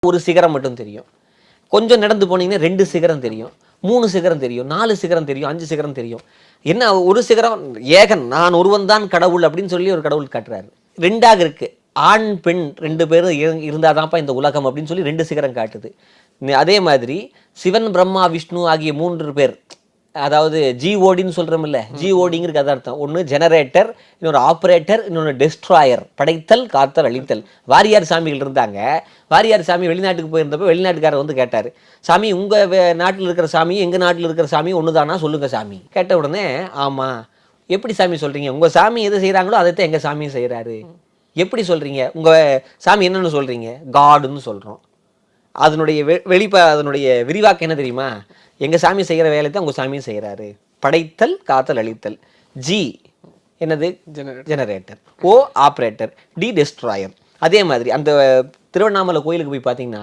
ஒரு சிகரம் மட்டும் தெரியும். கொஞ்சம் நடந்து போனீங்கன்னா 2 சிகரம் தெரியும், 3 சிகரம் தெரியும், 4 சிகரம் தெரியும், 5 சிகரம் தெரியும். என்ன ஒரு சிகரம் ஏகன் நான் ஒருவன் தான் கடவுள் அப்படின்னு சொல்லி ஒரு கடவுள் காட்டுறாரு. 2ஆக இருக்கு. ஆண் பெண் 2 பேரும் இருந்தாதான்ப்பா இந்த உலகம் அப்படின்னு சொல்லி 2 சிகரம் காட்டுது. அதே மாதிரி சிவன் பிரம்மா விஷ்ணு ஆகிய 3 பேர், அதாவது ஜிஓடின்னு சொல்றோம்ல, ஜிஓடிங்கிறது அது அர்த்தம். ஒன்று ஜெனரேட்டர், இன்னொரு ஆப்ரேட்டர், இன்னொன்று டெஸ்ட்ராயர். படைத்தல் காத்தல் அழித்தல். வாரியார் சாமிகள் இருந்தாங்க. வாரியார் சாமி வெளிநாட்டுக்கு போயிருந்தப்போ வெளிநாட்டுக்காரர் வந்து கேட்டார், சாமி உங்கள் நாட்டில் இருக்கிற சாமி எங்கள் நாட்டில் இருக்கிற சாமி ஒன்று தானா சொல்லுங்கள் சாமி. கேட்ட உடனே ஆமாம். எப்படி சாமி சொல்கிறீங்க? உங்கள் சாமி எது செய்கிறாங்களோ அதைத்தான் எங்கள் சாமியும் செய்கிறாரு. எப்படி சொல்கிறீங்க? உங்கள் சாமி என்னென்னு சொல்கிறீங்க? காடுன்னு சொல்கிறோம். அதனுடைய அதனுடைய விரிவாக்கம் என்ன தெரியுமா? எங்கள் சாமி செய்கிற வேலை தான் உங்கள் சாமியும் செய்கிறாரு. படைத்தல் காத்தல் அழித்தல். ஜி என்னது? Generator. O operator. D destroyer. அதே மாதிரி அந்த திருவண்ணாமலை கோயிலுக்கு போய் பார்த்தீங்கன்னா